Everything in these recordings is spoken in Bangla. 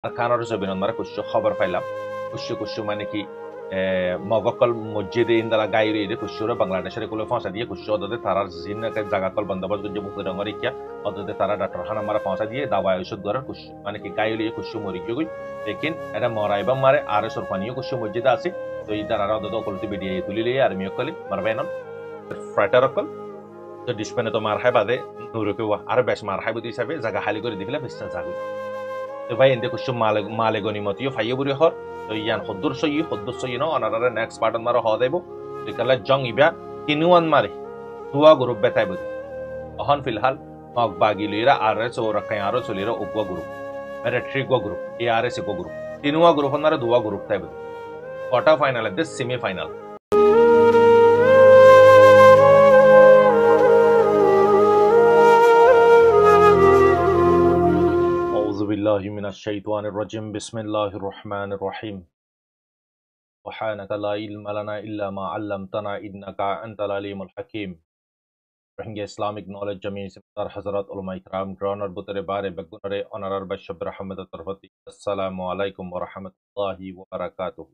আর খানোর জবিন মারে কুশু খবর পাইলাম কুশু কুশু মানে কি মগকল মসজিদে ইন্দালা গাইরে রে কুশুরা বাংলাদেশের কুলে ফসা দিয়ে কুশু অদতে তারার জিন জায়গা কল বন্দোবস্ত যে মুক্তি রঙর ইকিয়া অদতে তারা ডাক্তার খানা মারা ফসা দিয়ে দাওয়া ওষুধ গড়ার কুশু মানে কি গাইলে কুশু মরি গই লেকিন এটা মরাইবা মারে আর সরফানিও কুশু মসজিদ আছে তো ই তারা অদতে অকলতি বেডিয়ে তুলিলে আর্মি অকলি মারবেনন ফ্রাইটার অকল তো ডিসপেনে তো মার খাই বাদে নুরুকে আর বেশ মার খাই বুঝি হিসাবে জায়গা খালি করে দিলে বিশ্বাস জাগুই তো ভাই এনতে কুশু মালে গনিমতিও ফাইয়ে বুড়ি হর তো ইয়ান হদ্দুর সই ন অনারারে নেক্সট পার্টন মারা হ দেব তো জং ইবা কিনুয়ান মারে দুয়া গ্রুপ বেতাই বুঝি অহন ফিলহাল মগ বাগি লইরা আর এস ও রাখাই আরো চলিরা উপগা গ্রুপ মেরিট্রি গ্রুপ এ আর এস গ্রুপ তিনুয়া গ্রুপ মারে দুয়া গ্রুপ তাই বুঝি কোয়ার্টার ফাইনাল এতে semi final بالله من الشيطان الرجيم بسم الله الرحمن الرحيم سبحانك لا علم لنا إلا ما علمتنا إنك أنت العليم الحكيم Rohingya Islamic knowledge জমি সিমতার হযরত উলামা ইকরাম গ্রহণের বুতরে বারে বেগুনরে অনারার বাইশব রহমত তরফতি আসসালামু আলাইকুম ওয়া রাহমাতুল্লাহি ওয়া বারাকাতুহু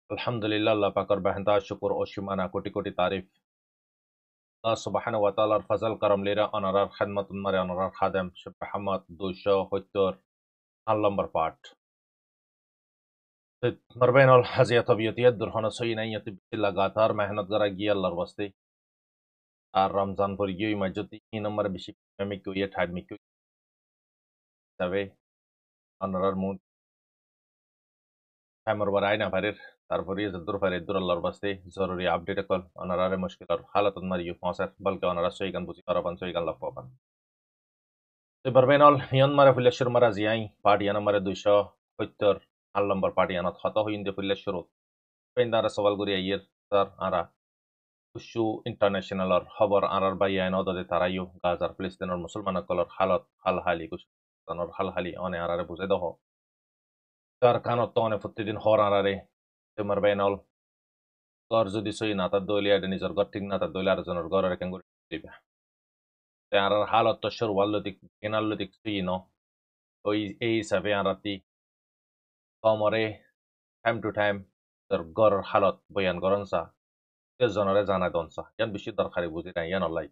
আলহামদুলিল্লাহ আল্লাহ পাকের বেহেনতা শুকর ও সীমানা কোটি কোটি তারিফ আল্লাহ সুবহানাহু ওয়া তাআলার ফজল করম লেরা অনারার খিদমত মারে অনারার খাদেম শুভ রহমত 270 নম্বর পাঠ मरबैन हजिया तबियत दुरहन सईनायत लगातार मेहनत करा गया अल्लाहर वास्ते আর রমজান পর গিয়ে মসজিদে 3 নম্বর বেশি আমি কই ঠাড মি কই তবে অনরার মুড হ্যামর বারাই না পারে তারপরে যদুর পারে দূর আল্লাহর বাস্তে জরুরি আপডেট কল অনরারে মুশকিলার হালাত মারিও ফাসার বলকে অনরা সইগান বুঝি পারাবান সইগান লাফাবান তো বরবেনল হিয়ন মারে ফুলেশ্বর মারা জিয়াই পার্টি নম্বর 270 নম্বর পার্টি আনত হত হইন্দে ফুলেশ্বর পেন্দারা সওয়াল করি আইয়ের স্যার আরা উশু ইন্টারন্যাশনালর খবর আরার বাই আইন অদদে তারাইও গাজার ফিলিস্তিনের মুসলমান কলর হালত হালহালি কুশানোর হালহালি অনে আরারে বুঝে দহ তার কানত তো অনে প্রতিদিন হর আরারে তোমার বাইনল গর যদি সই না তার দলি আডে নিজের গর ঠিক না তার দলি আর জনের গর রেখে করে দিবে তে আরার হালত তো সর ওয়াল্লদিক কেনাল্লদিক সই ন ওই এই হিসাবে আরাতি কমরে টাইম টু টাইম তোর গর হালত বয়ান গরনসা জনরে জানা দনসা ইয়ান বেশি দরকারি বুঝি না ইয়ান অলাই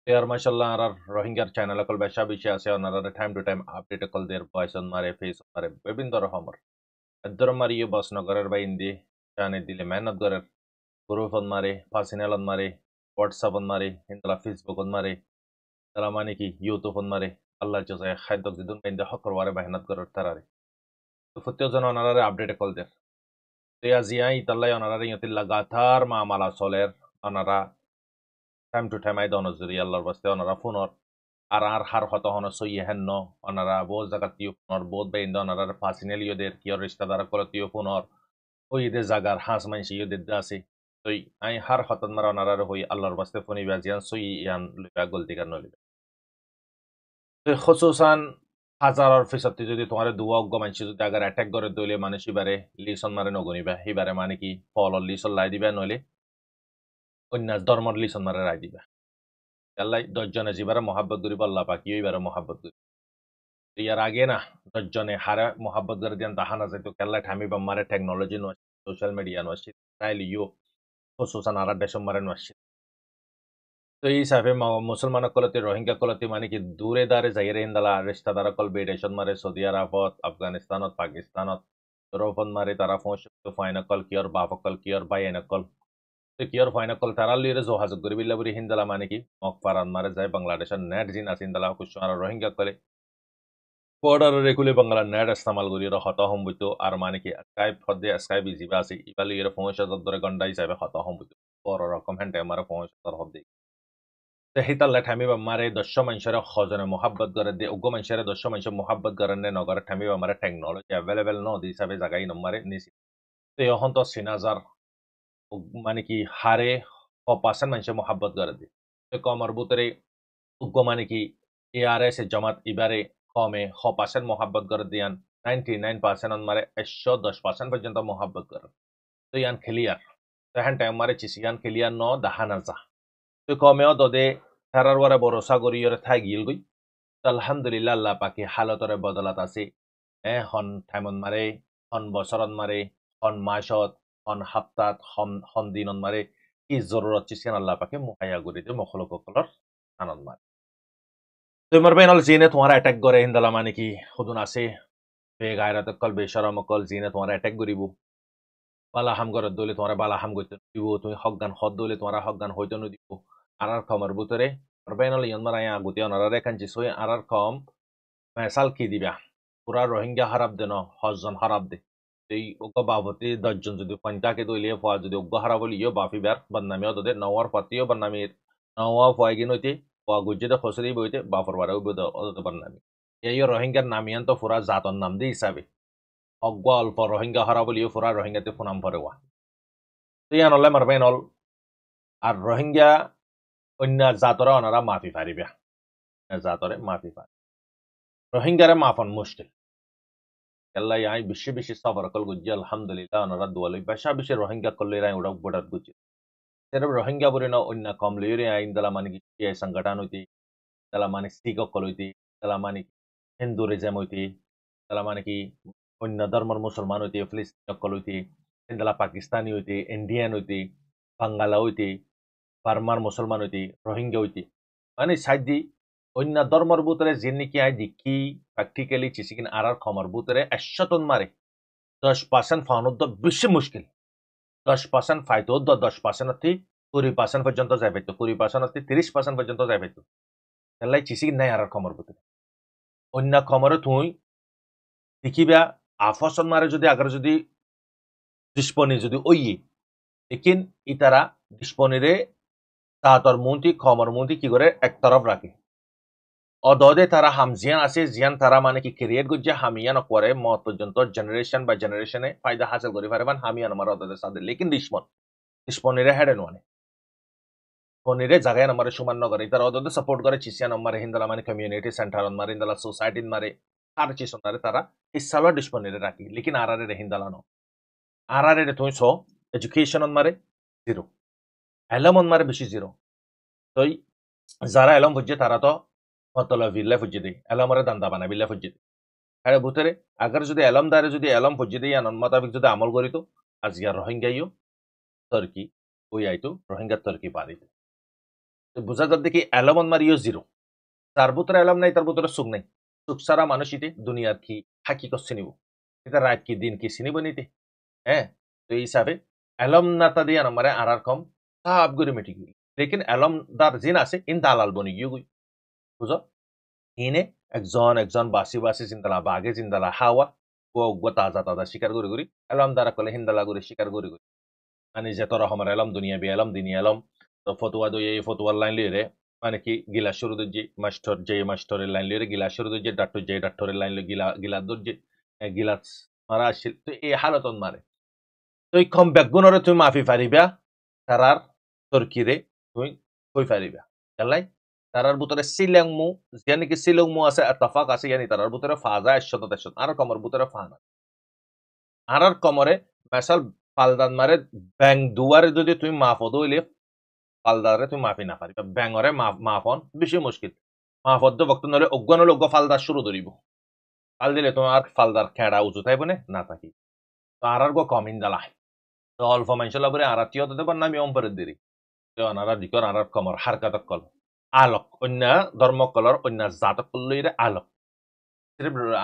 यार माशाल्लाह आर रोहिंग्यार चैनल कल बेशा बिशे আছে অনারা time to time update call দের ভয়েস অন মারে ফেস মারে বিভিন্ন রকমের এদর মারিয়ে বসনগরের বাইন্দি জানে দিলে মেহনত করার গ্রুপ অন মারে পার্সোনাল অন মারে হোয়াটসঅ্যাপ অন মারে ইনলা ফেসবুক অন মারে তারা মানে কি ইউটিউব অন মারে আল্লাহ জাযায় খাদ্য দিদুন বাইন্দে হকর ওয়ারে মেহনত করার তারারে তো ফতেও জন অনারা আপডেট কল দের তে আজিয়াই তাল্লাই অনারা ইয়তি লাগাতার মামালা চলের অনারা টাইম টু টাইম আই দনজুরি আল্লাহর বাস্তে অনারা ফোনর আর হার হত হন সই হেন অনারা বহুত জায়গা তিও ফোনর বহুত বাইন্দ অনারা পার্সোনাল ইয়োদের কিয়র রিস্তাদার কল তিও ফোনর ওই দে জাগার হাঁস মানসি ইয়োদের আছে তই আই হার হতন মারা অনারার হই আল্লাহর বাস্তে ফোনি বাজিয়ান সই ইয়ান লইবা গলতি কার নলিবা খসুসান হাজারের ফিসতি যদি তোমার দুয়া অজ্ঞ মানসি যদি আগার অ্যাটাক করে দইলে মানুষ ইবারে লিসন মারে নগনিবা হিবারে মানে কি ফল লিসন লাই দিবা নইলে অন্য ধর্মর লিসন মারে রায় দিবা আল্লাহ 10 জনে জিবারে মহাব্বত করিব আল্লাহ পাকি ইবারে মহাব্বত করি ইয়ার আগে না 10 জনে হারে মহাব্বত করে দিয়ান তাহানা যাইতো কেল্লা ঠামি বা মারে টেকনোলজি নো সোশ্যাল মিডিয়া নো স্টাইল ইউ খসুসান আরা দেশ মারে নো তো এই হিসাবে মুসলমান কলতে রোহিঙ্গা কলতে মানে কি দূরে দারে যাইরে হিন্দালা রিস্তাদার কল বেডেশন মারে সৌদি আরবত আফগানিস্তানত পাকিস্তানত ইউরোপন মারে তারা ফোন ফাইনাকল কিয়র বাফকল কিয়র বাইনাকল কিয়র ফাইনাকল তারা লিরে যোগাযোগ করি বিল্লাবুরি হিন্দালা মানে কি মকফারান মারে যায় বাংলাদেশের নেট জিন আছে হিন্দালা কুশু আর রোহিঙ্গা কলে বর্ডার রেকুলে বাংলা নেট ইস্তেমাল করি হত হম বইতো আর মানে কি স্কাইপ হদে স্কাইপ ইজিবা আছে ইবালি এর 5000 ধরে ঘন্টা হিসাবে হত হম বইতো বড় রকম হ্যান্ডে আমার 5000 হদে হিতাল্লা ঠামিবা মারে 10 মানুষের খজনে মোহাব্বত করে দে উগ্র মানুষের 10 মানুষ মোহাব্বত করেন নে নগর ঠামিবা মারে টেকনোলজি অ্যাভেলেবেল ন দি হিসাবে জায়গায় নম্বরে নিছি তো এখন তো সিনাজার মানে কি হারে 100% মানুষ মোহাব্বত করে দি তো কমর বুতরে উগ্র মানে কি এআরএস জামাত ইবারে কমে 100% মোহাব্বত করে দিয়ান 99% মারে 110% পর্যন্ত মোহাব্বত করে তো ইয়ান ক্লিয়ার তো হ্যান টাইম মারে চিসিয়ান ক্লিয়ার ন দাহানা যা তো কমেও দদে তারার ওয়ারে ভরসা করি ওরে থাই গিল গই আলহামদুলিল্লাহ আল্লাহ পাকি হালতরে বদলাত আছে হন টাইমত মারে হন বছরত মারে হন মাসত হন হাপ্তাত হন দিনত মারে কি জরুরত চিসেন আল্লাহ পাকে মুহাইয়া করে দিয়ে মখলুকসকলৰ আনন্দ মারে তোমার বেনল জিনে তোমার অ্যাটাক করে হিন্দালা মানে কি খুদুন আছে বে গায়রাত কল বেশরম কল জিনে তোমার অ্যাটাক করিব বালা হাম গরত দলে তোমার বালা হাম গইতে দিব তুমি হকগান হদ দলে তোমার হকগান হইতে দিব আর কমর বুতরে বেনল ইয়ন মারায়া গুতি অনারা কাঞ্চি সই আর কম মেসাল কি দিবা পুরা রোহিঙ্গা হারাব দে ন হজন হারাব দে এই উগ্র বাবতি 10 জন যদি পঞ্চাকে দলিয়ে ফা যদি উগ্র হারাব লিও বাফি বার বদনামিও দে নওয়ার পাতিও বদনামির নওয়া ফয়গিন হইতে ফা গুজ্জে খসরি বইতে বাফর বারে উবদ অদত বদনামি এই রোহিঙ্গার নামিয়ান তো পুরা জাতন নাম দি হিসাবে অজ্ঞ অল্প রোহিঙ্গা হারাব লিও পুরা রোহিঙ্গাতে ফুনাম ফরেওয়া তুই আনলে মারবেন অল আর রোহিঙ্গা অন্য জাতরে ওনারা মাফি পারিবা জাতরে মাফি পারি রোহিঙ্গারে মাফন মুশকিল আল্লাহ আই বেশি বেশি সবর কল গুজি আলহামদুলিল্লাহ ওনারা দুয়ালই বেশা বেশি রোহিঙ্গা করলে রাই উড়ক বড়াত গুজি সেরব রোহিঙ্গা বলে না অন্য কম লইরে আইন দালা মানে কি সংগঠন হইতি দালা মানে শিখ কল হইতি দালা মানে হিন্দুরিজম হইতি দালা মানে কি অন্য ধর্মের মুসলমান হইতি ফিলিস্তিন কল হইতি দালা পাকিস্তানি হইতি ইন্ডিয়ান হইতি বাঙ্গালা হইতি বার্মার মুসলমান হইতি রোহিঙ্গা হইতি মানে সাইদি অন্য ধর্মের বুতরে যে নাকি আই দেখি প্র্যাকটিক্যালি চিসিকিন আর খমর বুতরে 100 মারে 10% ফাউনুদ্দ বেশি মুশকিল 10% ফাইতোদ্দ 10% অতি 20% পর্যন্ত যাই পাইতো 20% অতি 30% পর্যন্ত যাই পাইতো তাহলে চিসিকিন নাই আর খমর বুতরে অন্য খমরে তুই দেখিবা আফসন মারে যদি আগার যদি ডিসপনি যদি ওইয়ে লেকিন ইতারা ডিসপনিরে তাহাতর মুন্তি খমর মুন্তি কি করে এক তরফ রাখে অদদে তারা হামজিয়ান আছে জিয়ান তারা মানে কি ক্রিয়েট গুজে হামিয়ান করে মত পর্যন্ত জেনারেশন বা জেনারেশনে ফায়দা হাসিল করে পারবেন হামিয়ান আমার অদদে সাথে লেকিন ডিসপনিরে হেডেন ওয়ানে পনিরে জায়গায় আমার সমান নগরে তারা অদদে সাপোর্ট করে চিসিয়ান আমার হিন্দালা মানে কমিউনিটি সেন্টার মারে হিন্দালা সোসাইটি মারে আর চিসন মারে তারা ইসালো ডিসপনিরে রাখি লেকিন আরারে হিন্দালা নো আরারে তুমি সো এডুকেশন মারে জিরো এলম মারে বেশি জিরো তো যারা এলম বুঝছে তারা তো মতলব ভিল্লা ফুজি দেই এলমরে দান্দা বানা বিল্লা ফুজি দেই হ্যাঁ বুতরে আগার যদি এলম দারে যদি এলম ফুজি দেই আনন্দ মোতাবেক যদি আমল করিত আজকে রোহিঙ্গাইও তর্কি ওই আইতো রোহিঙ্গার তর্কি পারিত বুঝা যার দেখি এলমন মারিও জিরো তার বুতরে এলম নাই তার বুতরে সুখ নাই সুখ সারা মানুষ ইতে দুনিয়ার কি হাকিকত চিনিব এটা রাত কি দিন কি চিনিব নিতে হ্যাঁ তো এই হিসাবে এলম নাতা দিয়ে আমার আর কম সাব করে মিটি গই লেকিন এলম দার জিন আছে ইন দালাল বনি গিয়ে গই বুঝো ইনে একজন বাসি বাসি চিন্তালা বাগে চিন্তালা হাওয়া ও তাজা তাজা শিকার করে করি এলম দ্বারা কলে হিন্দালা করে শিকার করে করি মানে যে তোর আমার এলম দুনিয়া বি এলম দিনী এলম তো ফতুয়া দই এই ফতুয়ার লাইন লিয়ে মানে কি গিলা শুরু যে মাস্টার যে মাস্টারের লাইন লিয়ে গিলা শুরু যে ডাক্তার যে ডাক্তারের লাইন লিয়ে গিলা গিলা দর যে গিলা মারা আসছিল তো এই হালতন মারে তো এই কম বেগুনরে তুমি মাফি পারিবা তারার তর্কিরে তুমি কই পারিবা এলাই তারার ভিতরে সিলেংমু জানি কি সিলেংমু আছে আতাফাক আছে জানি তারার ভিতরে ফাজা 100 আর কমর ভিতরে ফানা আর কমরে মেসাল পালদান মারে ব্যাং দুয়ারে যদি তুমি মাফ হইলে পালদারে তুমি মাফি না পারিবা ব্যাঙরে মাফন বেশি মুশকিল মাফদ বক্ত নলে অজ্ঞান হলে অজ্ঞ ফালদার শুরু ধরিব ফাল দিলে তোমার ফালদার খেড়া উঁচু থাকবে না থাকি তো আর গো কমিন দালা তো অল্প মানুষলা বলে আর আত্মীয় দেব নামি অম্পরের দেরি তো আনারা দিকর আর কমর হারকাতক কল আলোক অন্য ধর্মকলর অন্য জাতক লইরে আলোক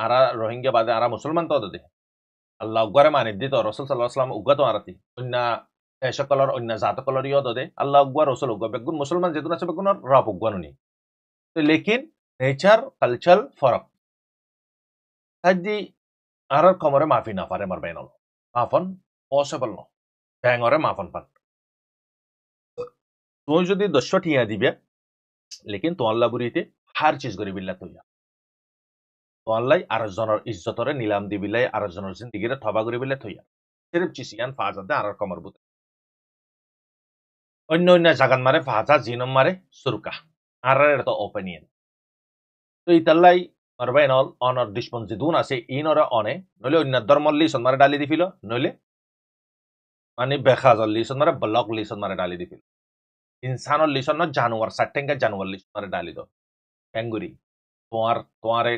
আরা রোহিঙ্গা বাদে আরা মুসলমান তো দে আল্লাহ উগ্গরে মানে দিত রসুল সাল্লাহ সাল্লাম উগ্গত আরাতি অন্য সকলর অন্য জাতকলর ইয় দে আল্লাহ উগ্গা রসুল উগ্গা বেগুন মুসলমান যেগুন আছে বেগুন রব উগ্গানো নি তো লেকিন নেচার কালচার ফরক তাই আর কমরে মাফি না পারে মার বেনল মাফন পসিবল ন ব্যাঙরে মাফন পান তুই যদি 10 টিয়া দিবে লেকিন তো আল্লাহ বুড়িতে হার চিজ করে বিল্লা তৈয়া তো আল্লাহ আর জনের ইজ্জতরে নিলাম দি বিলাই আর জনের জিন্দিগিরে থবা করে বিল্লা তৈয়া সিরিফ চিসিয়ান ফাজাদে আর কমর বুতে অন্য অন্য জাগান মারে ফাজা জিনম মারে সুরকা আর এটা তো ওপেনিয়ন তো ইতাল্লাই মারবাই নল অনর ডিসপন জিদুন আছে ইনরে অনে নইলে অন্য ধর্মর লিসন মারে ডালি দিফিল নইলে মানে বেখাজর লিসন মারে ব্লক লিসন মারে ডালি দিফিল ইনসানর লিসন ন জানুয়ার 60 জানুয়ার লিসন মারে ডালি দো এঙ্গুরি তোমারে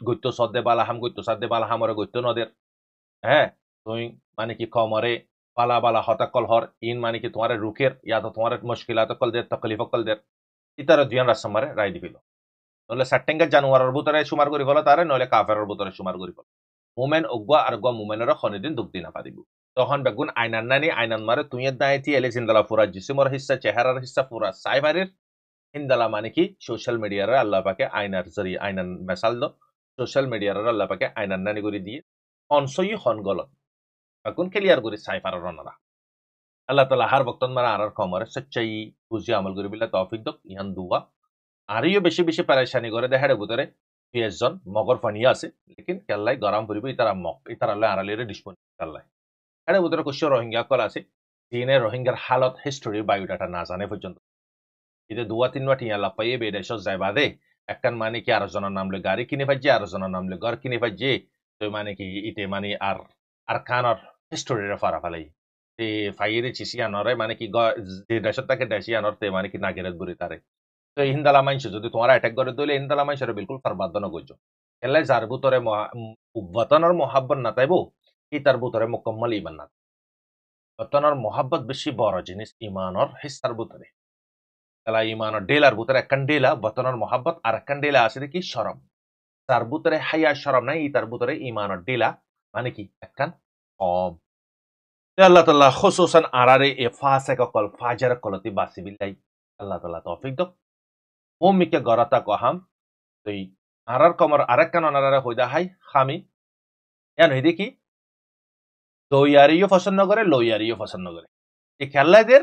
গত্য সদ্দে বালাহাম গত্য সাদ্দে বালাহামরে গত্য নদের হ্যাঁ তুই মানে কি কমরে বালা বালা হতাকল হর ইন মানে কি তোমার রুখের ইয়া তো তোমার মুশকিলাত কল দের তকলিফ কল দের ইতার জিয়ান রাসমারে রায় দিবিল নলে সেপ্টেম্বর জানুয়ারির ভিতরে সুমার করি ফেলো তারে নলে কাফেরের ভিতরে সুমার করি ফেলো মুমেন অগুয়া আর গো মুমেনের খনিদিন দুঃখ দিন পারিব তখন বেগুন আইনান নানি আইনান মারে তুই দায়তি এলে জিন্দালা ফুরা জিসিমর হিস্সা চেহারার হিস্সা ফুরা সাইবারের হিন্দালা মানে কি সোশ্যাল মিডিয়ার আল্লাহ পাকে আইনার জরি আইনান মেসাল দো সোশ্যাল মিডিয়ার আল্লাহ পাকে আইনান নানি করে দিয়ে অনসই হন গলত বেগুন ক্লিয়ার করে সাইফারের রনারা আল্লাহ তালা হার বক্তন মারা আর খমরে সচ্চাই বুঝি আমল করে বিলা তৌফিক দক ইহান দুয়া আরিও বেশি বেশি পারেশানি করে দেখাড়ে ভিতরে 20 জন মগর ফানি আছে লেকিন কেল্লাই গরম পড়িব ইতারা মক ইতারা আল্লাহ আড়ালিরে ডিসপোনিবল কেল্লাই এর ভিতরে কুশ্য রোহিঙ্গা কল আছে চীনে রোহিঙ্গার হালত হিস্টোরি বায়োডাটা না জানে পর্যন্ত ইতে দুয়া তিনবা টিয়া লাপাইয়ে বেদেশ যাইবা দে একখান মানে কি আর জনের নামলে গাড়ি কিনে ফাইছে আর জনের নামলে ঘর কিনে ফাইছে তো মানে কি ইতে মানে আর খানর হিস্টোরিরে ফারা ফালাই তে ফাইয়ে চিসি আনরে মানে কি যে দেশত তাকে দেশি আনর তে মানে কি নাগেরত বুড়ি তারে তো হিন্দালা মাইনছে যদি তোমার অ্যাটাক করে দিলে হিন্দালা মাইনছে বিলকুল ফারবাদ ন গজ্জ এলাই যার ভিতরে বতনের মহাব্বত না তাইব ই তার ভিতরে মুকম্মল ইমান না বতনের মহাব্বত বেশি বড় জিনিস ইমানর হিস্সার ভিতরে এলা ইমানর ডেলার ভিতরে একখান ডেলা বতনের মহাব্বত আর একখান ডেলা আছে কি শরম তার ভিতরে হাইয়া শরম নাই ই তার ভিতরে ইমানর ডেলা মানে কি একখান কম আল্লাহ তাআলা খুসুসান আরারে এ ফাসে কল ফাজার কলতি বাসি বিল্লাই আল্লাহ তাআলা তৌফিক দক ওমিকে গরাতা কহাম তুই আরার কমর আরেকখান অনারারে হইদা হাই খামি ইয়ান হইদি কি দইয়ারিও পছন্দ করে লইয়ারিও পছন্দ করে ই খেললাদের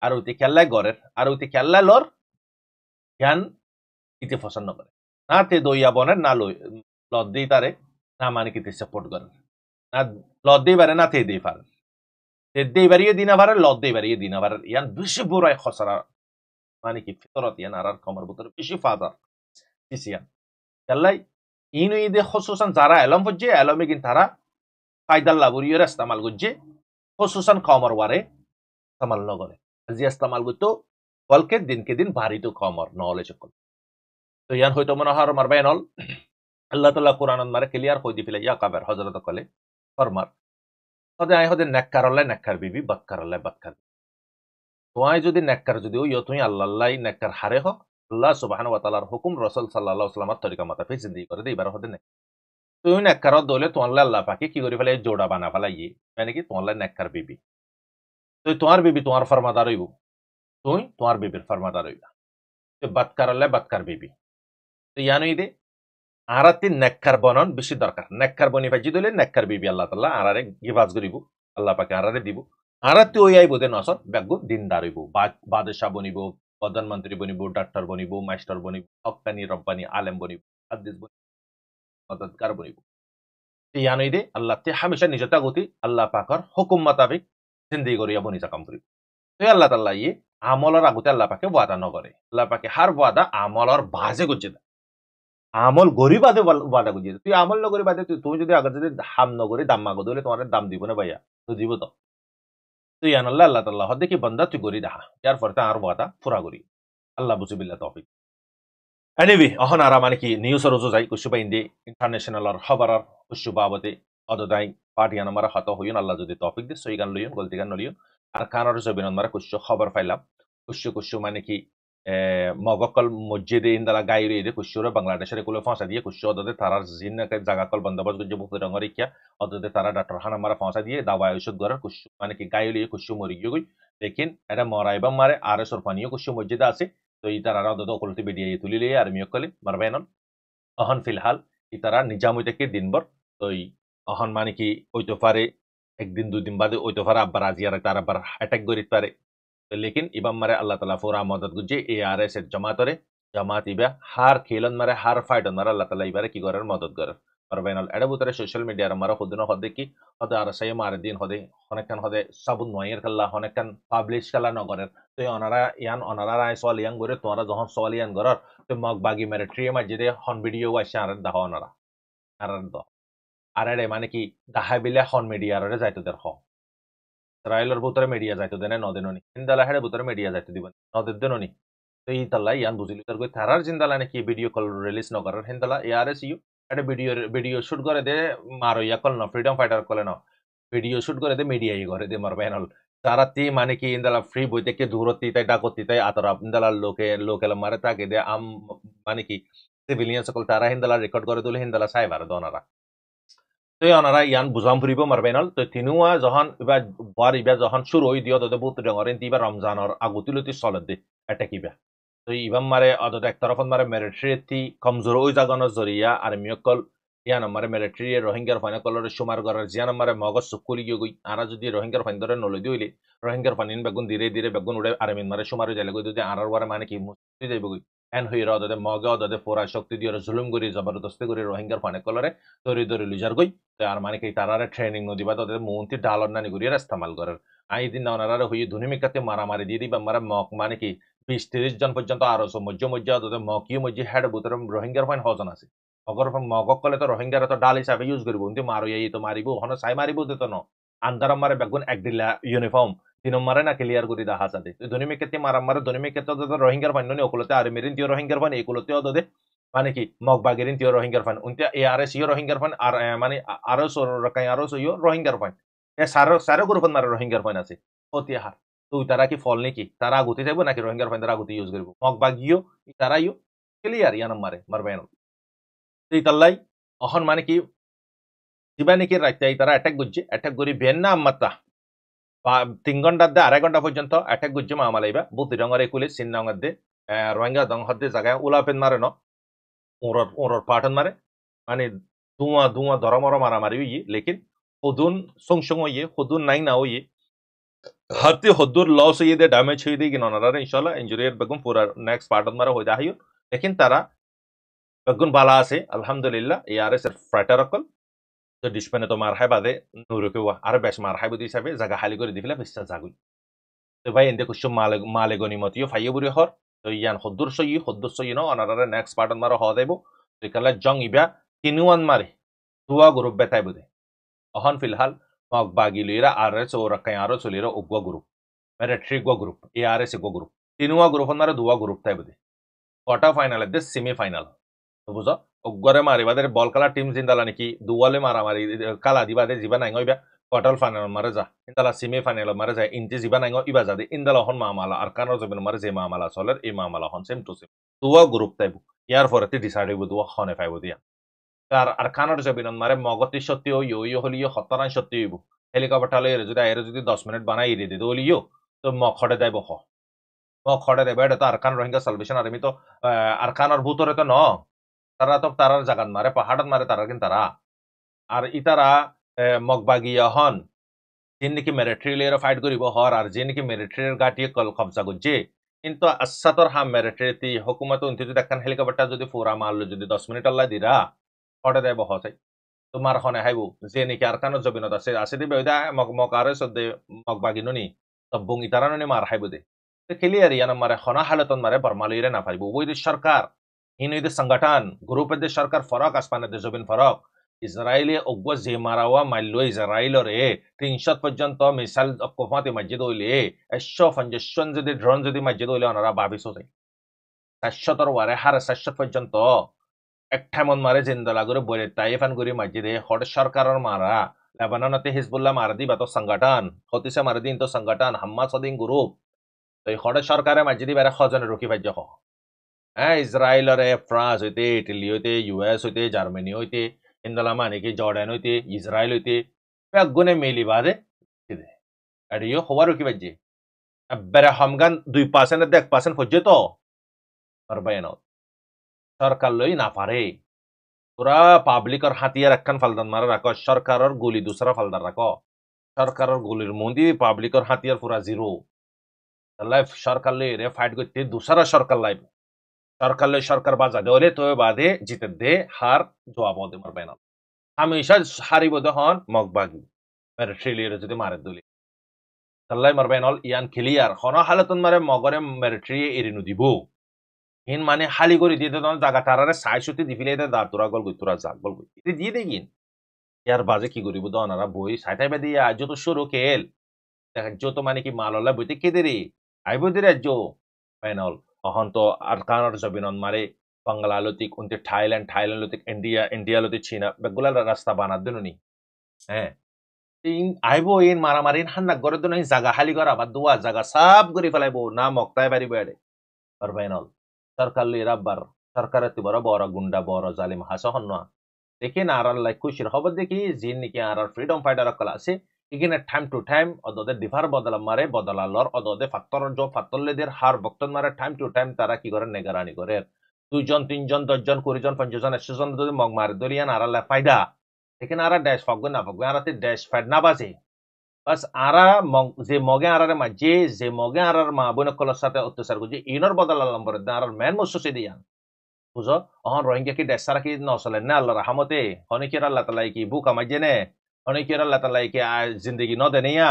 আর উতি খেললাই গরের আর উতি খেললাই লর জ্ঞান ইতি পছন্দ করে না তে দইয়া বনের না লদ দিই তারে না মানে কিতে সাপোর্ট করে না লদ দিই পারে না তে দিই পারে তে দিই বাড়িয়ে দিনা পারে লদ দিই বাড়িয়ে দিনা পারে ইয়ান বেশি বুড়াই খসরা মানে কি ফিতরত ইয়ান আর কমর ভিতরে বেশি ফাদার কিসিয়ান খেললাই ইনু ইদে খসুসান যারা এলম হচ্ছে এলমে কিন্তু তারা ফায়দাল্লা বুড়িয়ে ইস্তেমাল করছে খসুসান কমর ওয়ারে ইস্তেমাল নগরে আজি ইস্তেমাল করতো বলকে দিনকে দিন ভারী তো কমর নহলে চকল তো ইয়ান হয়তো মনে হয় আমার বেনল আল্লাহ তাআলা কোরআনত মারে ক্লিয়ার কই দি ফেলে ইয়া কাবের হযরত কলে ফরমার হদে আই হদে নেককার আল্লাহ নেককার বিবি বদকার আল্লাহ বদকার তোয়াই যদি নেককার যদি হইও তুই আল্লাহ নেককার হারে হ আল্লাহ সুবহানাহু ওয়া তাআলার হুকুম রাসূল সাল্লাল্লাহু আলাইহি ওয়াসাল্লামের তরিকা মাতাফি জিন্দেগি করে দে এবার হদে নে তুই নেককার দলে তোয়াল্লাহ আল্লাহ পাকে কি করে ফেলে জোড়া বানা ফেলাই মানে কি তোয়াল্লাহ নেককার বিবি তুই তোমার বিবি তোমার ফরমাদার হইব তুই তোমার বিবির ফরমাদার হইবা তুই বদকার আল্লাহ বদকার বিবি তো ইয়ানই দে আরাতি নেককার বনন বেশি দরকার নেককার বনি ফাজি দলে নেককার বিবি আল্লাহ তাআলা আরারে গিভাজ করিব আল্লাহ পাকে আরারে দিব আরাতি ওই আইব দে নসর ব্যাগু দিনদার হইব বাদশাহ বনিব প্রধানমন্ত্রী বনিব ডাক্তার বনিব মাস্টার বনিব হক্কানি রব্বানি আলেম বনিব হাদিস বনিব মদদগার বনিব ইয়ানই দে আল্লাহ তে হামেশা নিজতা গতি আল্লাহ পাকর হুকুম মোতাবেক জিন্দেগি করিয়া বনি যাকাম করিব তো আল্লাহ তাআলা ইয়ে আমলর আগতে আল্লাহ পাকে ওয়াদা নগরে আল্লাহ পাকে হার ওয়াদা আমলর বাজে গুজে আমল গরি বাদে বাদা গুজি তুই আমল নগরি বাদে তুমি যদি আগে যদি হাম নগরি দাম মাগো দিলে তোমার দাম দিব না ভাইয়া তো দিব তো তুই আনাল্লাহ আল্লাহ তাল্লাহ দেখি বন্দা তুই গরি দেখা ইয়ার পরে আর বাদা ফুরা গরি আল্লাহ বুঝিবিল্লা তৌফিক এনিবি অহন আরা মানে কি নিউজ রোজো যাই কুশু বাইন্দে ইন্টারন্যাশনাল খবরার কুশু বাবতে অদদাই পার্টিয়ান আমার হত হইন আল্লাহ যদি তৌফিক দে সই গান লইন গলতি গান লইন আর কানার জবিন আমার কুশু খবর পাইলাম কুশু কুশু মানে কি মগকল মসজিদে ইন্দালা গাইরে ইদে কুশুরে বাংলাদেশের কুলে ফাঁসা দিয়ে কুশু অদদে তারার জিন জায়গা কল বন্দোবস্ত গুজে বুক রঙর ইকিয়া অদদে তারা ডাক্তার হানা মারা ফাঁসা দিয়ে দাওয়া ওষুধ গড়ার কুশু মানে কি গাইলে কুশু মরি গই লেকিন এটা মরাইবা মারে আর সরফানিও কুশু মসজিদে আছে তো ইতারা অদদে অকলতি বেডিয়ে তুলিলে আর মিয়কলে মারবেনন অহন ফিলহাল ইতারা নিজাম হইতে দিনভর তো অহন মানে কি ওইতো পারে একদিন দুই দিন বাদে ওইতো পারে আব্বার আজিয়ার তার আবার অ্যাটাক করিতে পারে लेकिन इबम मरे अल्लाह ताला फोरा मदद गुजे एआरएस जमातरे जमात इबा हार खेलन मरे हार फाइट मरे अल्लाह ताला इबारे की गरर मदद गर और बेनल एडा बुतरे सोशल मीडिया रे मरे खुदनो हदे की हदे आर सय मारे दिन हदे हनेकन हदे साबुन नयर कल्ला हनेकन पाब्लिश कला न गरर तो अनारा यान अनारा राय सवाल यान गरे तोरा जहन सवाल यान गरर तो मग बागी मेरे ट्री मा जिदे हन video Washa are दाहो Anara are दो आरे माने की दाहा बिले हन मीडिया रे जायतो दर हो ইসরায়েলের ভিতরে মিডিয়া যাইতে দেন নদেননি ইন্দালা হেড়ে ভিতরে মিডিয়া যাইতে দিবেন নদের দেননি তো এই তাল্লা ইয়ান বুঝিলি তার কই তারার জিন্দালা নাকি ভিডিও কল রিলিজ ন করার হেনতালা এআরএস ইউ একটা ভিডিও শুট করে দে মারো ইয়া কল না ফ্রিডম ফাইটার কলে না ভিডিও শুট করে দে মিডিয়া ই করে দে মার প্যানেল তারা তি মানে কি ইন্দালা ফ্রি বই থেকে দূরত্ব তাই ডাকতি তাই আতর ইন্দালা লোকেল মারে তাকে দে আম মানে কি সিভিলিয়ান সকল তারা হিন্দালা রেকর্ড করে তুলে হিন্দালা সাইবার দনারা তো ওনারা ইয়ান বুঝাম ফুরিব মারবেনল তো তিনুয়া যখন ইবা বার ইবা যখন শুরু হই দিও তো বহুত ডঙর ইবা রমজানর আগুতিলতি চলে দে এটা কিবা তো ইবাম মারে অদত এক তরফত মারে মিলিটারি কমজোর ওই জাগানোর জরিয়া আর মিয়কল ইয়ান মারে মিলিটারি রোহিঙ্গার ফাইনা কলর সুমার গরার জিয়ান মারে মগজ সুকুলি গই আরা যদি রোহিঙ্গার ফাইন ধরে নলে দিইলি রোহিঙ্গার ফাইন বেগুন ধীরে ধীরে বেগুন উড়ে আর মিন মারে সুমার যাইলে গই যদি আরার ওয়ারে মানে কি মুক্তি যাইব গই এন হই রদতে মগে অদতে ফোরা শক্তি দিয়ে জুলুম করি জবরদস্তি করি রোহিঙ্গার ফাইনে কলরে তরি তরি লিজার গই আর মানে কি তারারে ট্রেনিং নদিবা তাদের মন্ত্রী ডালর নানি করিয়া ইস্তেমাল করার আই দিন ওনারা হই ধুনিমিকাতে মারামারি দিয়ে দিবা মারা মক মানে কি 20-30 জন পর্যন্ত আরো মজ্জ তাদের মকিও মজ্জি হেড বুতর রোহিঙ্গার ফাইন হজন আছে অগর মগক কলে তো রোহিঙ্গার তো ডাল হিসাবে ইউজ করবো কিন্তু মারো এই তো মারিব হন সাই মারিব তো ন আন্দারাম মারে বেগুন একদিলা ইউনিফর্ম তিন মারে না ক্লিয়ার করে দেখা যাতে ধনিমিকাতে মারাম মারে ধনিমিকাতে রোহিঙ্গার ফাইন নি ওকুলতে আর মেরিন তিও রোহিঙ্গার ফাইন একুলতে দে মানে কি মগ বাগেরিন তিও রোহিঙ্গার ফাইন উনতে এআরএস ইও রোহিঙ্গার ফাইন আর মানে আরো রকাই আরো ইও রোহিঙ্গার ফাইন এ সারো গ্রুপন মারে রোহিঙ্গার ফাইন আছে অতি হার তো তারা কি ফল নাকি তারা আগুতে যাবো নাকি রোহিঙ্গার ফাইন তারা আগুতে ইউজ করবো মগ বাগিও তারা ইও ক্লিয়ার ইয়ান মারে মারবেন এই তাল্লাই অহন মানে কি দিবা নাকি রাইতে তারা অ্যাটাক করি বেন না আম্মাতা 3 ঘন্টা দে 2.5 ঘন্টা পর্যন্ত অ্যাটাক গুজ্জে মামালাইবা বুদ্ধি রঙের একুলে সিন্নাঙ্গর দে রোহিঙ্গা দং হদ্দে জায়গায় উলাপেন মারে ন ওরর পাটন মারে মানে ধুয়া ধরমর মারামারি ইয়ে লেকিন হদুন সংসং ইয়ে হদুন নাই না ইয়ে হাতে হদ্দুর লস হয়ে দে ড্যামেজ হয়ে দিয়ে গিয়ে ইনশাল্লাহ ইঞ্জুরিয়ার বেগুন পুরা নেক্সট পার্টন মারা হয়ে যাহিও লেকিন তারা বেগুন বালা আছে আলহামদুলিল্লাহ এআরএস এর ফ্রাইটার অকল তো ডিসপেনে তো মার হাই বাদে নুরুকে আর বেশ মার হাই বুদ্ধি হিসাবে জায়গা খালি করে দিলে বিশ্বাস জাগুই তো ভাই এনতে কুসুম মালে গনিমতিও ফাইয়ে বুড়ি হর তো ইয়ান হদ্দুর সই ন অনারারে নেক্সট পার্টন মারা হওয়া দেব তো কালে জং ইবা কিনুয়ান মারে দুয়া গ্রুপ বেতাই বুদে অহন ফিলহাল মগ বাগি লইরা আরএস ও রাকাই আরো চলিরা উগwa গ্রুপ মিলিটারি গ্রুপ এআরএস গ্রুপ তিনুয়া গ্রুপ মারে দুয়া গ্রুপ তাই বুদে কোয়ার্টার ফাইনাল দে সেমি ফাইনাল তো বুঝো উগরে মারিবাদের বল খেলা টিম জিন্দালা নাকি দুয়ালে মারামারি কালা দিবাদে জিবা নাই ইবা কোয়ার্টার ফাইনাল মারে যা ইন্দালা সেমি ফাইনাল মারে যা ইনটি জিবা নাই ইবা যাদে ইন্দালা হন মামালা আর কানোর জবিন মারে যে মামালা চলের এই মামালা হন সেম টু সেম দুয়া গ্রুপ তাইব ইয়ার পরেতে ডিসাইড হইব দুয়া হনে পাইব দিয়া আর কানোর জবিন মারে মগতি সত্যি ইয়ো হলিও হত্তরান সত্যি হইব হেলিকপ্টার লইরে যদি আইরে যদি 10 মিনিট বানাই দিয়ে দিতে হলিও তো খড়ে যাইব খড়ে দেবে এটা তো আরকান রোহিঙ্গা সালভেশন আর্মি তো আরকানোর ভূতরে তো ন তারা তো তারার জাগান মারে পাহাড়ত মারে তারা কিন্তু তারা আর ইতারা মগবাগিয়া হন যে নাকি মিলিটারি লেয়ার ফাইট করিব হর আর যে নাকি মিলিটারির গাটিয়ে কবজা করছে কিন্তু আসাতর হাম মিলিটারি হুকুমত উনতি যদি একখান হেলিকপ্টার যদি ফুরা মারলো যদি 10 মিনিট আল্লাহ দিরা হটে দেব হসাই তোমার হনে হাইব যে নাকি আর কানো জবিনত আছে আছে দিবে ওইদা মগ আরে সদে মগবাগি ননি তব্বুং ইতারা ননি মার হাইব দে ক্লিয়ার ইয়ান মারে হনা হালতন মারে বর্মালিরে না পাইব ওই সরকার ইনুইদে সংগঠন গ্রুপের যে সরকার ফরক আসমানের দে জবিন ফরক ইসরায়েলে অগ্ব যে মারাওয়া মাল্য ইসরায়েলরে 300 পর্যন্ত মিসাইল কোফাতে মসজিদ হইলে 150 যদি ড্রোন যদি মসজিদ হইলে ওনারা ভাবিস যায় 400 ওয়ারে হারে 400 পর্যন্ত একঠামন মারে জিন্দালা করে বলে তাইফান করি মসজিদে হট সরকারের মারা লেবাননতে হিজবুল্লাহ মারা দিবা তো সংগঠন হতিসে মারা দিন তো সংগঠন হাম্মা সদিন গ্রুপ তো এই হট সরকারে মসজিদে বেড়ে খজনে রুকি ভাজ্য হ্যাঁ ইসরায়েলরে ফ্রান্স হইতে ইটালি হইতে ইউএস হইতে জার্মানি হইতে ইন্দালা মানে কি জর্ডান হইতে ইসরায়েল হইতে বেগুনে মিলি বাদে এডিও হওয়ার কি বাজে বেড়ে হামগান 2% 1% পর্যন্ত পারবাই না সরকার লই না পারে তোরা পাবলিকর হাতিয়ার একখান ফালদান মারা রাখো সরকারের গুলি দুসরা ফালদার রাখো সরকারের গুলির মন্দি পাবলিকর হাতিয়ার পুরা জিরো লাইফ সরকার লই রে ফাইট করতে দুসরা সরকার লাইফ সরকার লই সরকার বাজা দেওয়ালে তো বাদে জিতে দে হার জবাব দে মারবাই না হামেশা হারিব দহন মগবাগি মিলিটারি যদি মারে দলি তাল্লাই মারবাই নল ইয়ান ক্লিয়ার হন হালতন মারে মগরে মিলিটারি এরিনু দিব হিন মানে হালি করে দিয়ে তখন জায়গা তারারে সাইসুতি দিফিলে দাঁড় তোরা গল গই তোরা যাক গল গই এটা দিয়ে দেখিন ইয়ার বাজে কি করিব দনারা বই সাইটাইবা দিয়ে আজ তো শুরু খেল দেখা যত মানে কি মাললা বইতে কেদে রে আইব দে রাজ্য ফাইনাল অহন তো আরকানর জবিনন মারে বাংলালতিক উনতে থাইল্যান্ড লতিক ইন্ডিয়া লতিক চীনা বেগুলা রাস্তা বানাত দেনুনি হ্যাঁ ইন আইবো ইন মারামারি হান্না করে দেন জায়গা খালি করা বাদ দুয়া জায়গা সাব করে ফেলাইবো না মক্তায় পারিব এডে পারবাইনল সরকার লই রাব্বার সরকারের তি বড় বড় গুন্ডা বড় জালিম হাসা হন না দেখি না আর লাইক খুশির খবর দেখি জিন নাকি আর ফ্রিডম ফাইটার কল আছে ইগিনে টাইম টু টাইম অদদে ডিফার বদলা মারে বদলালর অদদে ফাত্তর ফাত্তরলেদের হার বক্তন মারে টাইম টু টাইম তারা কি করে নেগারানি করে 2 জন 3 জন 10 জন 20 জন 50 জন 100 জন যদি মগ মারে দলিয়ান আর ফায়দা এখানে আর ড্যাশ ফগন না ফগন আর ড্যাশ ফেড না বাজে বাস আরা যে মগে আরারে মাঝে যে মগে আরার মা বোন কলর সাথে অত্যাচার করছে ইনর বদলা লম্বর আর মেন মুসুসি দিয়ান বুঝো অহন রোহিঙ্গা কি দেশ সারা কি নচলেন না আল্লাহ রাহমতে অনেকের আল্লাহ তালাই কি বুক আমাইজে নে অনেকের আল্লাহ তালাই কি জিন্দগি ন দেনিয়া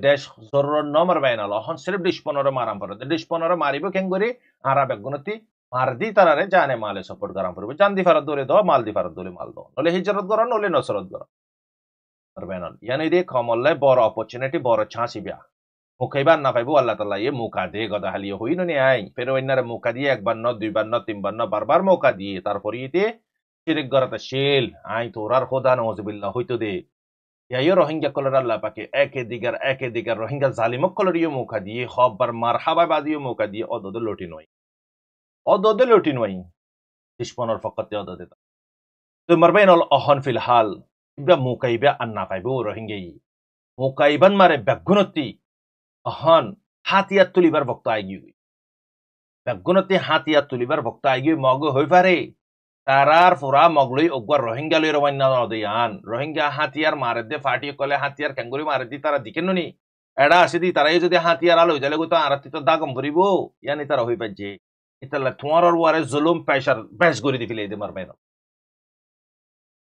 দেশ জরুর ন মারবাই না অহন সির্ফ 10-15 মারাম পড়ে 10-15 মারিব কেন করে আরা বেগুনতি মার দি তারারে জানে মালে সাপোর্ট করাম পড়বে জান দি ফারত দরে দ মাল দি ফারত দরে মাল দ নলে হিজরত করো নলে নসরত করো পারবে না ইয়ানি দে কমল্লে বড় অপরচুনিটি বড় ছাঁসি বিয়া মুখাইবার না পাইবো আল্লাহ তালা ইয়ে মুখা দিয়ে গদা হালিয়ে হই নি আই ফের অন্যারে মুখা দিয়ে 1 বার ন 2 বার ন 3 বার ন বারবার মুখা দিয়ে তারপরে ইতে শিরিক গরাতে শেল আই তোরার খোদা নওয়াজবিল্লাহ হইতো দে ইয়াইও রোহিঙ্গা কলর আল্লাহ পাকে একে দিগার রোহিঙ্গা জালিমক কলর ইয়ে মুখা দিয়ে খববার মার হাবা বাদিও মুখা দিয়ে অদদে লটি নয় 10-15 ফকতে অদদে তো মারবাইন অল অহন ফিলহাল ইব্রা মুকাইবা আন্না পাইবো রোহিঙ্গাই মুকাইবান মারে বেগুনতি অহন হাতিয়ার তুলিবার ভক্ত আইগি বেগুনতি হাতিয়ার তুলিবার ভক্ত আইগি মগ হই পারে তারার ফুরা মগলই অগবার রোহিঙ্গা লই রবান্না নদিয়ান রোহিঙ্গা হাতিয়ার মারে দে ফাটি কলে হাতিয়ার ক্যাঙ্গুরি মারে দি তারা দিকেন নি এডা আসি দি তারাই যদি হাতিয়ার আলো তাহলে তো আরতি তো দাগম ভরিব ইয়ানি তারা হই পাইছে ইতালা তোমার ওয়ারে জুলুম পেশার বেশ করে দি ফেলে দে মারবাইন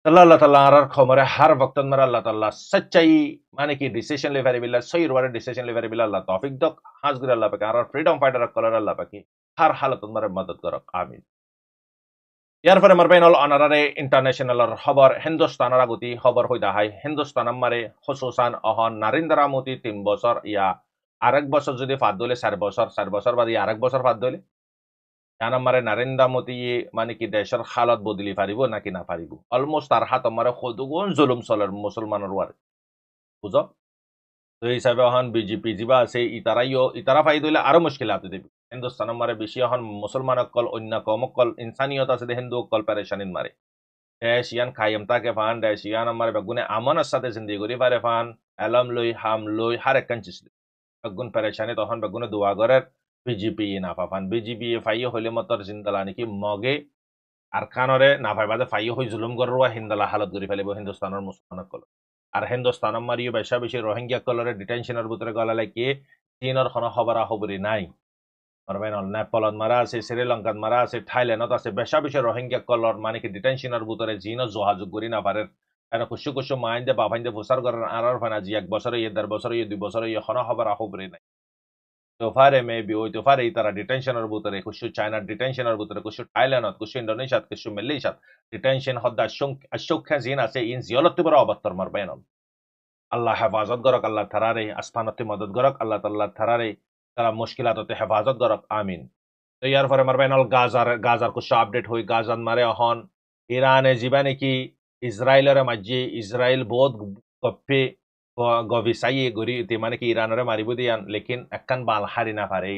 Allah Taala arar khomare har waqtan mar Allah Taala सच्चाई माने की डिसीजन ले वेरी बिल्ला सही वाले डिसीजन ले वेरी बिल्ला Allah तौफीक दक हाज गुर Allah पाके arar freedom fighter colour Allah पाके हर हालत mar मदद करक आमीन ইয়ার পরে মারবাইন অল অনারারে ইন্টারন্যাশনাল খবর হিন্দুস্তানের আগতি খবর হইতা হয় হিন্দুস্তান মারে খসুসান অহন নারেন্দ্র মোদী 3 বছর ইয়া আরেক বছর যদি ফাদ দলে 4 বছর বাদ আরেক বছর ফাদ দলে মারে নরেন্দ্র মোদী মানে কি দেশের হালত বদলি পারিব নাকি না পারিব অলমোস্ট তার হাত আমারে কতগুণ জুলুম চলের মুসলমানের ওয়ারে বুঝো তো এই হিসাবে হন বিজেপি যিবা আছে ইতারা ফাই দিলে আরো মুশকিল হাতে দেবে হিন্দুস্তান মারে বেশি হন মুসলমান অকল অন্য কম অকল ইনসানিয়ত আছে হিন্দু অকল পেরেশানিন মারে দেশ ইয়ান খাইম তাকে ফান দেশ ইয়ান আমার বেগুনে আমনের সাথে জিন্দিগি করি পারে ফান এলম লই হাম লই হার একখান চিস বেগুন পেরেশানি তখন বেগুনে দোয়া করার বিজেপি না পাফান বিজেপি ফাইয়ে হইলে মতর জিন্দালা নাকি মগে আর কানরে না পাইবাদে ফাইয়ে হই জুলুম করুয়া হিন্দালা হালত করে ফেলিব হিন্দুস্তানের মুসলমান কল আর হিন্দুস্তান মারিও বেশি রোহিঙ্গা কলরে ডিটেনশনের ভিতরে গলালে কি চীনের কোনো খবর খবরই নাই মারবাইন নেপালত মারা আছে শ্রীলঙ্কাত মারা আছে থাইল্যান্ডত আছে বেশি রোহিঙ্গা কলর মানে কি ডিটেনশনের ভিতরে জিন যোগাযোগ করি না পারে এনে কুসু মাইন দে বাভাইন দে প্রচার করেন আর ফানা জি 1 বছর 1.5 বছর 2 বছর কোনো খবর খবরই নাই তোফারে মেবি ওই তোফারে তারা ডিটেনশনের ভিতরে কুসু চায়নার ডিটেনশনের ভিতরে কুসু থাইল্যান্ডত কুসু ইন্দোনেশিয়াত কুসু মালয়েশিয়াত ডিটেনশন হদ্দা আশঙ্কা জিন আছে ইন জিয়লতে বড় অবত্তর মারবাইন আল্লাহ হেফাজত করক আল্লাহ থারারে আসমানতে মদত করক আল্লাহ তাল্লাহ থারারে তারা মুশকিলাততে হেফাজত করক আমিন তো ইয়ার পরে মারবাইন গাজার কুসু আপডেট হই গাজান মারে অহন ইরানে জীবানে কি ইসরায়েলের মাঝে ইসরায়েল বহুত গপ্পে গভিসাই গরি মানে কি ইরানরে মারিব দিয়ান লেকিন একখান বাল হারি না পারে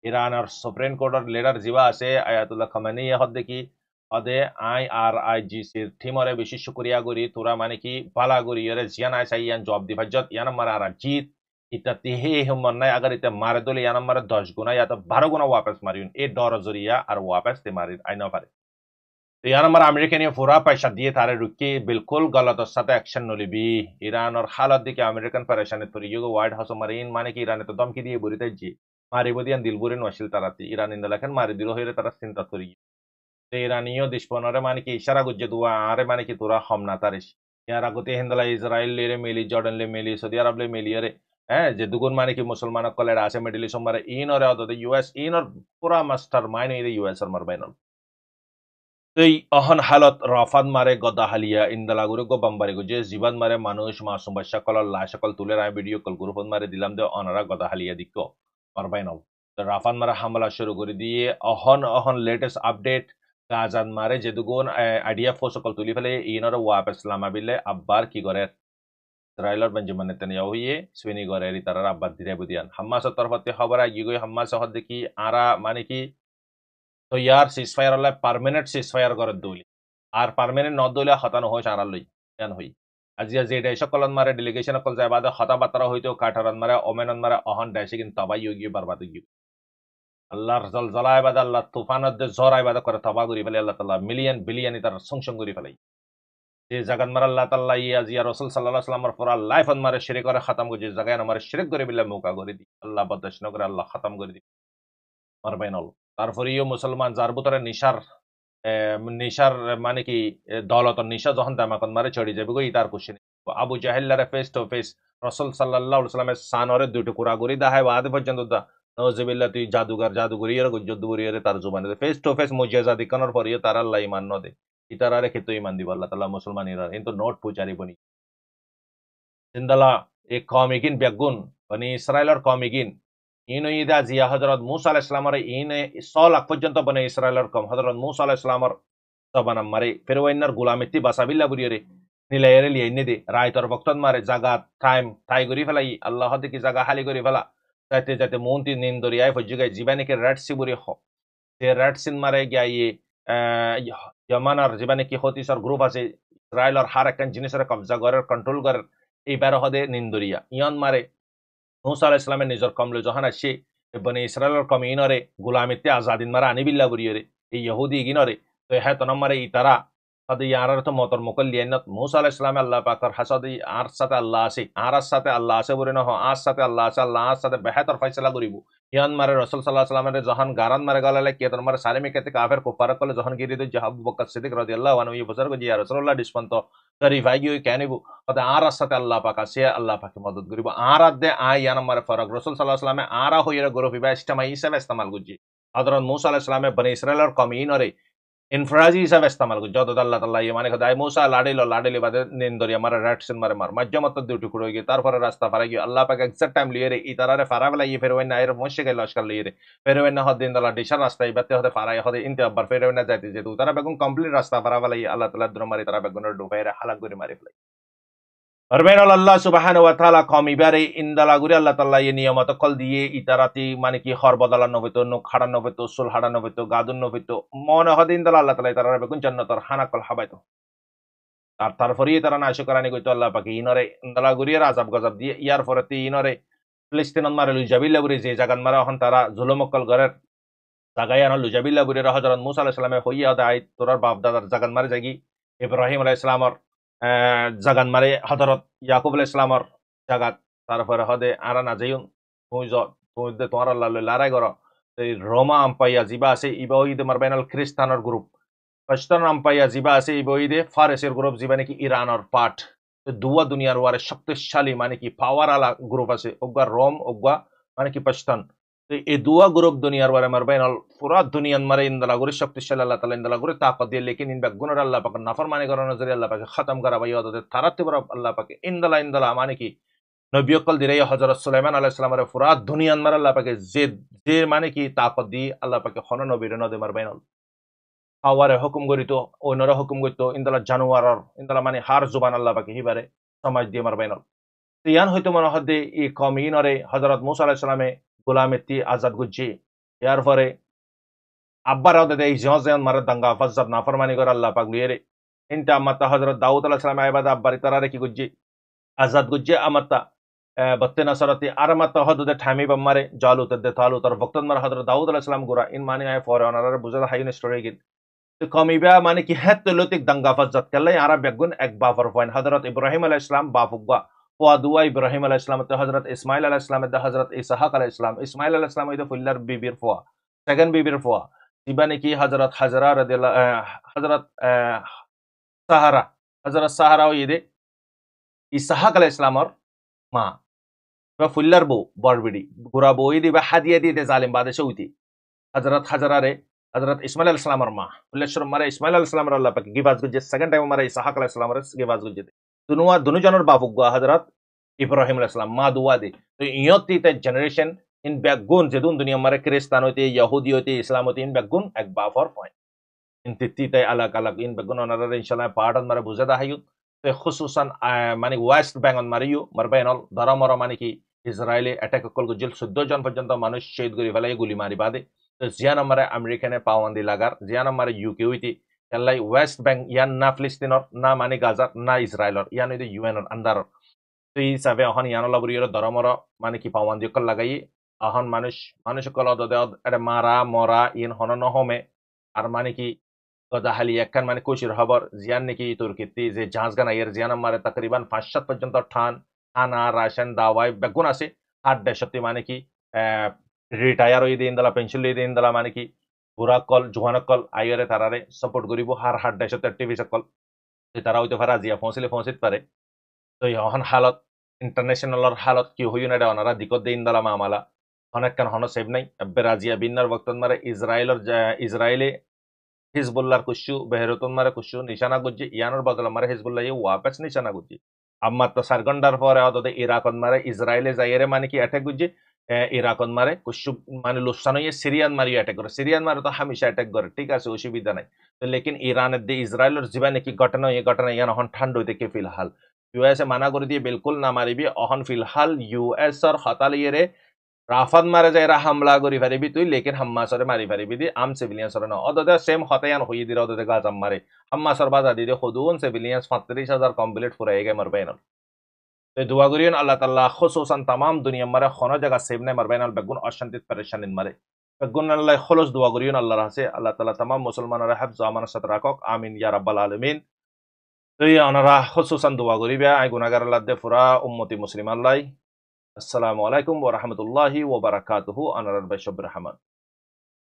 ইরানের সুপ্রিম কোর্টের লিডার যিবা আছে আয়াতুল্লাহ খামেনি হদ দেখি হদে IRIGCর থিমরে বেশি শুকরিয়া করি তোরা মানে কি বালা করি ইয়ারে জিয়ান আইসা ইয়ান জব দিভাজ্জত ইয়ান মারা আর জিত ইতাতে হে হিম্মত নাই আগার ইতে মারে দলে ইয়ান মারে 10 গুণা ইয়া তো 12 গুণা ওয়াপস মারিউন এ ডর জরিয়া আর ওয়াপস তে মারি আইনা পারে তো ইয়ান আমার আমেরিকানি পুরা পয়সা দিয়ে তারে রুকি বিলকুল গলতর সাথে অ্যাকশন নলিবি ইরানের হালত দিকে আমেরিকান পেরেশানি তরি ইউগো হোয়াইট হাউস মারিন মানে কি ইরানে তো দমকি দিয়ে বরিতে জি মারিব দিয়ান দিলবুরিন ওয়াসিল তারাতি ইরান ইন্দলাখান মারি দিল হইরে তারা চিন্তা তরি ইরানীয় দিশপনরে মানে কি ইশারা গুজ্জে দুয়া আরে মানে কি তোরা হমনা তারিস ইয়ার আগতে হিন্দলা ইসরায়েল লে মেলি জর্ডান লে মেলি সৌদি আরব লে মেলি রে হ্যাঁ যে দুগুণ মানে কি মুসলমান কলের আছে মিডল ইস্ট মারে ইনরে অদতে ইউএস ইনর পুরা মাস্টার মাইন এই ইউএস এর মারবাইন এই অহন হালত রফাদ মারে গদা হালিয়া ইন্দলা গুরু গো বাম্বারি গো যে জীবন মারে মানুষ মাসুম বাচ্চা কল লাশ কল তুলে রায় ভিডিও কল গ্রুপ মারে দিলাম দে অনারা গদা হালিয়া দিক মারবাইন রাফান মারা হামলা শুরু করে দিয়ে অহন লেটেস্ট আপডেট গাজান মারে যেদুগুন আইডিয়া ফো সকল তুলি ফেলে ইনর ওয়াপ ইসলামা বিলে আব্বার কি করে ইসরায়েলর বেঞ্জামিন নেতানিয়াহু ইয়ে সুইনি করে তারা আব্বার দিরে বুদিয়ান হাম্মাসের তরফতে খবর গিয়ে হাম্মাস হদ দেখি আরা মানে কি তো ইয়ার সিজফায়ার হলে পার্মানেন্ট সিজফায়ার করে দৌলি আর পার্মানেন্ট ন দৌলে হতানো হয় সারা লই ইয়ান হই আজি আজি এটা সকল মারে ডেলিগেশন সকল যায় বাদে হতা বাতারা হইতো কাঠারন মারে ওমেনন মারে অহন ডাইসে কিন্তু তবাই গিয়ে বারবাদ গিয়ে আল্লাহর জলজলা আইবাদ আল্লাহ তুফানত যে জ্বর আইবাদ করে তবা করি ফেলে আল্লাহ তাল্লাহ মিলিয়ন বিলিয়ন তার সংসং করি ফেলাই যে জাগান মার আল্লাহ তাল্লাহ ইয়া জিয়া রসুল সাল্লাহ সাল্লামর পর লাইফ মারে শিরিক করে খতম করে যে জায়গায় আমার শিরিক করে বিল্লাহ মৌকা করে দি আল্লাহ বদাস নগরে আল্লাহ খতম করে দি মারবাইনল তারপরেও মুসলমান যার ভিতরে নিশার মানে কি দলত নিশা যখন দামাকন মারে চড়ি যাবে গই তার কুশিনি আবু জাহেল্লারে ফেস টু ফেস রসুল সাল্লাল্লাহু আলাইহি সাল্লামের সানরে দুটো কুরা গুরি দাহায় ওয়াদ পর্যন্ত দা নওজবিল্লাহ তুই জাদুগরি এর যুদ্ধগুরি এর তার জুবানে ফেস টু ফেস মুজিজা দিকানোর পর ইয়ে তার আল্লাহ ইমান ন দে ইতারা রেখে তো ইমান দিব আল্লাহ তাআলা মুসলমান ইরা কিন্তু নোট পূজারি বনি জিন্দালা এ কমিগিন বেগুন বনি ইসরায়েলের কমিগিন ইন ইদা জিয়া হযরত মুসা আলাইহিস সালামের ইনে 100 লাখ পর্যন্ত বনি ইসরায়েলের কম হযরত মুসা আলাইহিস সালামের সবানাম মারে ফেরওয়াইনার গুলামিতি বাসাবিল্লা বুরিয়ে নিলাইরে লিয়ে দে রায়তর বক্তন মারে জাগা টাইম টাই করি ফেলাই আল্লাহ দেখি জাগা হালি করি ফেলা যাতে যাতে মন্ত্রী নিন দরিয়ায় ফজুগাই জীবানিকে রেড সি বুরি হ যে রেড সিন মারে গিয়া জমানার জীবানি কি হতিসর গ্রুপ আছে ইসরায়েলের হার একখান জিনিসের কবজা করার কন্ট্রোল করার এই বের হদে নিন্দরিয়া ইয়ন মারে মুসা আলাইহিস সালামের নিজর কমলে যখন আসছে বনি ইসরায়েলের কম ইনরে গুলামিতে আজাদিন মারা আনিবিল্লা বুরিয়ে এই ইহুদি ইগিনরে তো হ্যাঁ তো নম্বরে ইতারা সাদে ইয়ারার তো মতর মুকল্লিয়ানত মুসা আলাইহিস সালাম আল্লাহ পাকর হাসাদি আর সাথে আল্লাহ আছে আর সাথে আল্লাহ আছে বলে না আর সাথে আল্লাহ আছে আল্লাহ আর সাথে বেহতর ফয়সালা করিব ইয়ান মারে রাসূল সাল্লাল্লাহু আলাইহি সাল্লামের যখন গারান মারে গলালে কে তোর মারে সালিমে কেতে কাফের কুফার কলে যখন গিরি তো আবু বকর সিদ্দিক রাদিয়াল্লাহু আনহু এই বুজুর্গ জি রাসূলুল্লাহ ডিসপন্ত তরিফাই গিয়ে কেনিব অদে আর সাথে আল্লাহ পাক আছে আল্লাহ পাকে মদদ করিব আর দে আই ইয়ান মারে ফরক রাসূল সাল্লাল্লাহু আলাইহি সাল্লামে আরা হইরা গরফিবা ইস্তেমাই হিসাবে ইস্তেমাল গুজি হযরত মুসা আলাইহিস সালামে বনি ইসরায়েলের কমিনরে ইনফরাজি হিসাবে ইস্তেমাল করি যত আল্লাহ তাআলা মানে খোদাই মুসা লাড়িলি বাদে নিন্দরি আমার রাটসিন মারে মার মাজ্জামত দুটি টুকরো গিয়ে তারপরে রাস্তা ফারা গিয়ে আল্লাহ পাক এক্সাক্ট টাইম লিয়ে রে ই তারারে ফারা বেলা ইয়ে ফেরওয়েন না এর মশে গেল লস্কর লিয়ে রে ফেরওয়েন না হদিন দালা ডিশার রাস্তা ইবাতে হতে ফারা হতে ইনতে আবার ফেরওয়েন না যাইতে যেতু তারা বেগুন কমপ্লিট রাস্তা ফারা বেলা আল্লাহ তাআলা দ্র মারি তারা বেগুনের ডুবাইরে হালাক করে মারি ফেলাই Arbainal Allah subhanahu wa ta'ala kami bare indala guri Allah ta'ala ye niyama to kol diye itarati মানে কি হর বদলানো হইতো নুক হারানো হইতো সুল হারানো হইতো গাদুন্ন হইতো মনে হদিন দালা আল্লাহ তাআলা তারা বেগুন জান্নাতর হানাকল হাবাইতো আর তারপরে তারা নাশকরানি কইতো আল্লাহ পাকে ইনরে ইন্দলা গুরি আর আযাব গজব দিয়ে ইয়ার পরতে ইনরে ফিলিস্তিন মারে লুজাবিল্লা বুরি যে জাগান মারা হন তারা জুলুমকল গরের জাগায় আন লুজাবিল্লা বুরি হযরত মুসা আলাইহিস সালামে হইয়া দাই তোরার বাপ দাদার জাগান মারে জাগি ইব্রাহিম আলাইহিস সালামর জাগান মারে হযরত ইয়াকুব আলাইহিস সালামর জাগাত তারপরে হদে আরা না যাইউন তুই তোমার আল্লাহ লড়াই করো এই রোমা আম্পাইয়া জিবা আছে ইবা ওইদে মারবাইনাল খ্রিস্টানের গ্রুপ পশ্চিম আম্পাইয়া জিবা আছে ইবা ওইদে ফারেসের গ্রুপ জিবা নাকি ইরানের পার্ট দুয়া দুনিয়ার ওয়ারে শক্তিশালী মানে কি পাওয়ার আলা গ্রুপ আছে ওগা রোম ওগা মানে কি পশ্চিম তো এই দুয়া গ্রুপ দুনিয়ার ওয়ারে মারবাইনাল পুরা দুনিয়ান মারে ইন্দলা গুরি শক্তিশালী আল্লাহ তাআলা ইন্দলা গুরি তাকত দিয়ে লেকিন ইন বেগুনের আল্লাহ পাক নাফরমানি করার নজরে আল্লাহ পাক খতম করা বাইয়া ওদের তারাতে বড় আল্লাহ পাক ইন্দলা মানে কি নবী অকল দিরে হযরত সুলাইমান আলাইহিস সালামের পুরা দুনিয়ান মার আল্লাহ পাকে যে মানে কি তাকত দি আল্লাহ পাকে খন নবীর নদে মারবাইনাল পাওয়ারে হুকুম করিত অন্যরা হুকুম করতো ইন্দলা জানুয়ারর ইন্দলা মানে হার জুবান আল্লাহ পাকে হিবারে সমাজ দিয়ে মারবাইনাল ইয়ান হয়তো মনে হদে এই কমিনরে হযরত মুসা আলাইহিস সালামে গোলামেতি আজাদ গুজি ইয়ার পরে আব্বার হদে এই জজন মার দাঙ্গা ফজব নাফরমানি করে আল্লাহ পাক লিয়ে ইনটা আমাতা হযরত দাউদ আলাইহিস সালাম আইবাদ আব্বার তারারে কি গুজি আজাদ গুজি আমাতা बत्ते नसरती आरमत हदुदे ठामी बम्मारे जालू तद्दे तालू तर वक्तन मर हजरत दाऊद अलैहि सलाम गुरा इन माने आए फॉर ऑनर बुजल हाइन स्टोरी गिन तो कमीबा माने की हत लुतिक दंगा फजत कल्ले आरा बेगुन एक बाफर पॉइंट हजरत इब्राहिम अलैहि सलाम बाफुगा फुआदुआ इब्राहिम अलैहि सलाम ते हजरत इस्माइल अलैहि सलाम ते हजरत इसहाक अलैहि सलाम इस्माइल अलैहि सलाम इदे फुल्लर बीबीर फुआ सेकंड बीबीर फुआ तिबाने की हजरत हजरा रदियल्लाह हजरत सहारा इदे इसहाक अलैहि सलाम और मां ফুল্লার বউ বরবিডি গুড়া বই দিবে হাদিয়া দিয়ে জালিম বাদেশে উইতি হজরত হাজারারে হজরত ইসমাইল আলাইহিস সালামের মা ফুল্লেশ্বর মারে ইসমাইল আলাইহিস সালামের আল্লাহ পাক গিবাজ গুজে সেকেন্ড টাইম মারে ইসহাক আলাইহিস সালামের গিবাজ গুজে দুনুজনের বাবু গা হজরত ইব্রাহিম আলাইহিস সালাম মা দুয়া দে তো ইয়তি তে generation in begun jedun dunia mare kristan hote yahudi hote islam hote in begun ek bafor point in tittite alag alag in begun onara inshallah pardon mare buzada hayut te khususan mani west bengal mariyu marbenol daramara mani ki ইসরায়েলে অ্যাটাক কল গজল 14 জন পর্যন্ত মানুষ শহীদ করে ফেলাই গুলি মারি বাদে তো জিয়া নম্বরে আমেরিকানে পাওয়ান্দি লাগার জিয়া নম্বরে ইউকে হইতে কেলাই ওয়েস্ট ব্যাংক ইয়ান না ফিলিস্তিনর না মানে গাজার না ইসরায়েলর ইয়ান হইতে ইউএনর আন্ডার তো এই হিসাবে এখন ইয়ান লাবরিয়র দরমর মানে কি পাওয়ান্দি কল লাগাই এখন মানুষ কল দদে এটা মারা মরা ইন হন নহমে আর মানে কি গদাহালি একখান মানে কুশির খবর জিয়ান নাকি তুর্কিতে যে জাহাজ গানা এর জিয়ান মারে তাকরিবান 5-7 পর্যন্ত খানা রাশন দাওয়াই বেগুন আছে হাট দেশতে মানে কি রিটায়ার হয়ে দিন দলা পেনশন লই দিন দলা মানে কি বুড়া কল জোয়ান কল আইরে তারারে সাপোর্ট করিব হাট দেশতে টিভি সকল তারা হইতে পারে জিয়া পৌঁছিত পারে তো এখন হালত ইন্টারন্যাশনালর হালত কি হইও না ওনারা দিকত দিন দলা মামালা অনেকখান হন সেভ নাই রাজিয়া বিন্নার বক্তন মারে ইসরায়েলে হিজবুল্লাহর কুশু বেহরতুন মারে কুশু নিশানা গুজি ইয়ানোর বদল মারে হিজবুল্লাহ ওয়াপেস নিশানা গুজি amma to sargandar pore odode irakon mare israele zaire mane ki attack guje irakon mare kushu mane lussano ye syrian mari attack করে syrian mare to hamisha attack করে ঠিক আছে অসুবিধা নাই তো লেকিন ইরানের দি ইসরায়েলের জীবনে কি ঘটনা এই ঘটনা ইয়ান হন ঠান্ডা হইতে কি ফিলহাল ইউএস এ মানা করে দিয়ে বিলকুল না মারিবি অহন ফিলহাল ইউএস এর হতালিয়ে রাফাত মারে যাইরা হামলা করি পারিবি তুই লেকিন হাম্মাসরে মারি পারিবি দি আম সিভিলিয়ানসরে ন অদদে সেম হতায়ান হই দিরা অদদে গাজাম মারে হাম্মাসর বাজা দিদি খুদুন সিভিলিয়ানস 35,000 কমপ্লিট ফুরাই গে মারবেন তো দোয়া করিয়েন আল্লাহ তাআলা খুসুসান तमाम দুনিয়া মারে কোনো জায়গা সেভ নাই মারবেন আল বেগুন অশান্তি পরেশানি মারে বেগুন আল্লাহ খলস দোয়া করিয়েন আল্লাহ রাসে আল্লাহ তাআলা तमाम মুসলমানরা হিফজ আমানত সাথে রাখক আমিন ইয়া রাব্বাল আলামিন তো ইয়ানারা খুসুসান দোয়া করিবে আই গুনাহগার আল্লাহ দে ফুরা উম্মতি মুসলিম আল্লাহ আসসালামু আলাইকুম ওয়া রাহমাতুল্লাহি ওয়া বারাকাতুহু আনার বাইশব রহমান